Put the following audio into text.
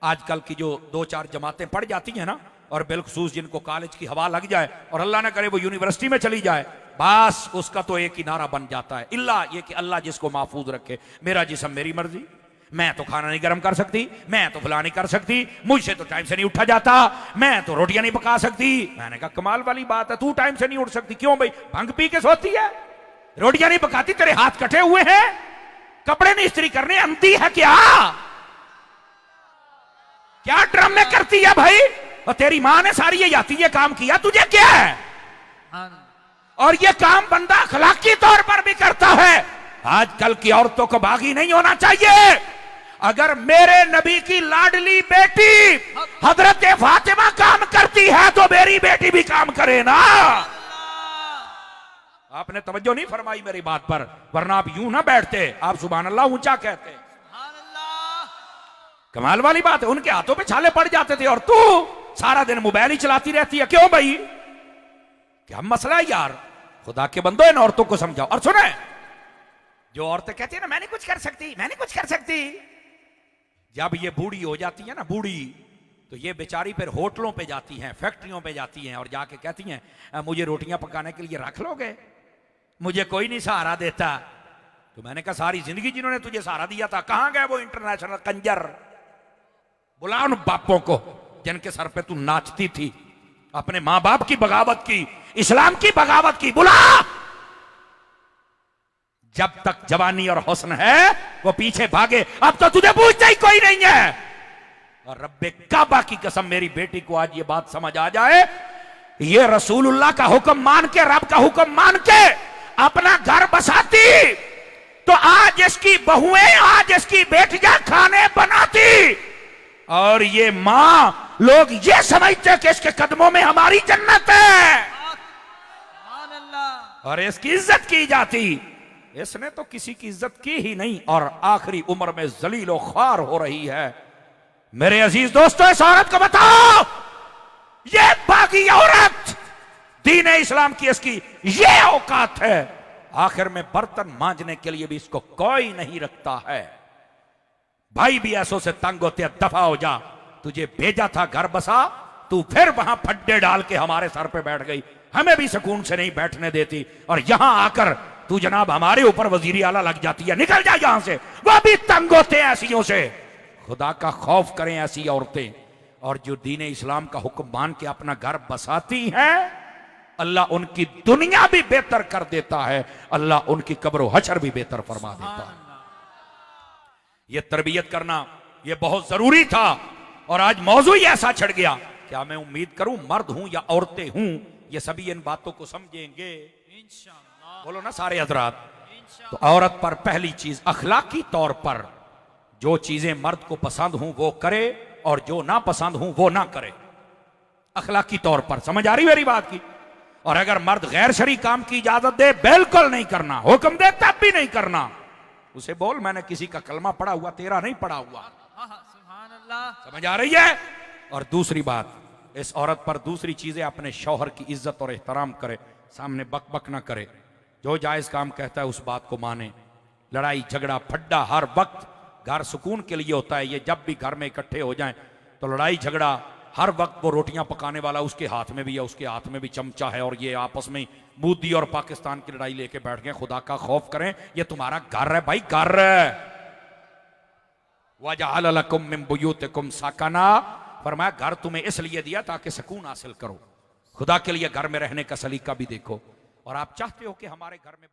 आजकल की जो 2-4 जमातें पढ़ जाती हैं ना, और बिलखसूस जिनको कॉलेज की हवा लग जाए और अल्लाह ना करे वो यूनिवर्सिटी में चली जाए, बस उसका तो एक ही नारा बन जाता है, इल्ला ये कि अल्लाह जिसको महफूज रखे। मेरा जिस्म मेरी मर्जी, मैं तो खाना नहीं गर्म कर सकती, मैं तो फला नहीं कर सकती, मुझसे तो टाइम से नहीं उठा जाता, मैं तो रोटियां नहीं पका सकती। मैंने कहा कमाल वाली बात है, तू टाइम से नहीं उठ सकती, क्यों भाई? भंग पी के सोती है, रोटियां नहीं पकाती, तेरे हाथ कटे हुए हैं, कपड़े नहीं इस्त्री करने, अंधी है क्या? क्या ड्रम में करती है भाई? और तेरी मां ने सारी ये जाती ये काम किया, तुझे क्या है? और ये काम बंदा अखलाकी तौर पर भी करता है। आजकल की औरतों को बागी नहीं होना चाहिए। अगर मेरे नबी की लाडली बेटी हजरत फातिमा काम करती है तो मेरी बेटी भी काम करे ना। आपने तवज्जो नहीं फरमाई मेरी बात पर, वरना आप यूं ना बैठते, आप सुभान अल्लाह ऊंचा कहते। कमाल वाली बात है, उनके हाथों पे छाले पड़ जाते थे और तू सारा दिन मोबाइल ही चलाती रहती है, क्यों भाई? क्या मसला है यार? खुदा के बंदो इन औरतों को समझाओ। और सुने, जो औरतें कहती है ना मैं नहीं कुछ कर सकती, मैं नहीं कुछ कर सकती, जब ये बूढ़ी हो जाती है ना, बूढ़ी, तो ये बेचारी फिर होटलों पे जाती हैं, फैक्ट्रियों पे जाती हैं और जाके कहती हैं मुझे रोटियां पकाने के लिए रख लोगे, मुझे कोई नहीं सहारा देता। तो मैंने कहा सारी जिंदगी जिन्होंने तुझे सहारा दिया था कहां गए वो इंटरनेशनल कंजर? बुला उन बापों को जिनके सर पे तू नाचती थी, अपने मां बाप की बगावत की, इस्लाम की बगावत की, बुला। जब तक जवानी और हुस्न है वो पीछे भागे, अब तो तुझे पूछता ही कोई नहीं है। और रब्बे काबा की कसम, मेरी बेटी को आज ये बात समझ आ जाए, ये रसूलुल्लाह का हुक्म मान के, रब का हुक्म मान के अपना घर बसाती तो आज इसकी बहुएं, आज इसकी बेटियां खाने बनाती, और ये मां लोग ये समझते कि इसके कदमों में हमारी जन्नत है और इसकी इज्जत की जाती। इसने तो किसी की इज्जत की ही नहीं और आखिरी उम्र में जलीलो ख्वार हो रही है। मेरे अजीज दोस्तों, इस औरत को बताओ, ये बाकी औरत दीन इस्लाम की इसकी ये औकात है, आखिर में बर्तन मांजने के लिए भी इसको कोई नहीं रखता है। भाई भी ऐसों से तंग होते हैं, दफा हो जा, तुझे भेजा था घर बसा, तू फिर वहां फड्डे डाल के हमारे सर पे बैठ गई, हमें भी सुकून से नहीं बैठने देती, और यहां आकर तू जनाब हमारे ऊपर वजीरी आला लग जाती है। निकल जा यहां से, वो भी तंग होते हैं ऐसियों से। खुदा का खौफ करें ऐसी औरतें, और जो दीन इस्लाम का हुक्म मान के अपना घर बसाती हैं, अल्लाह उनकी दुनिया भी बेहतर कर देता है, अल्लाह उनकी कब्र हशर भी बेहतर फरमा देता है। यह तरबियत करना यह बहुत जरूरी था, और आज मौजू ही ऐसा छड़ गया। क्या मैं उम्मीद करूं मर्द हूं या औरतें हूं, ये सभी इन बातों को समझेंगे इंशाअल्लाह। बोलो ना सारे हजरात। तो औरत पर पहली चीज अखलाकी तौर पर जो चीजें मर्द को पसंद हूं वो करे, और जो ना पसंद हूं वो ना करे, अखलाकी तौर पर। समझ आ रही मेरी बात की? और अगर मर्द गैर शरई काम की इजाजत दे, बिल्कुल नहीं करना, हुक्म दे तब भी नहीं करना। उसे बोल मैंने किसी का कलमा पढ़ा हुआ, तेरा नहीं पढ़ा हुआ। समझ आ रही है? और दूसरी बात, इस औरत पर दूसरी चीजें, अपने शौहर की इज्जत और एहतराम करे, सामने बक बक ना करे, जो जायज काम कहता है उस बात को माने। लड़ाई झगड़ा फड्डा हर वक्त घर सुकून के लिए होता है, ये जब भी घर में इकट्ठे हो जाएं तो लड़ाई झगड़ा हर वक्त, वो रोटियां पकाने वाला उसके हाथ में भी है, उसके हाथ में भी चमचा है, और ये आपस में मोदी और पाकिस्तान की लड़ाई लेके बैठ गए। खुदा का खौफ करें, ये तुम्हारा घर है भाई, घर है। वजअल लकुम मिन बुयूतिकुम सकना, फरमाया घर तुम्हें इसलिए दिया ताकि सुकून हासिल करो। खुदा के लिए घर में रहने का सलीका भी देखो। और आप चाहते हो कि हमारे घर में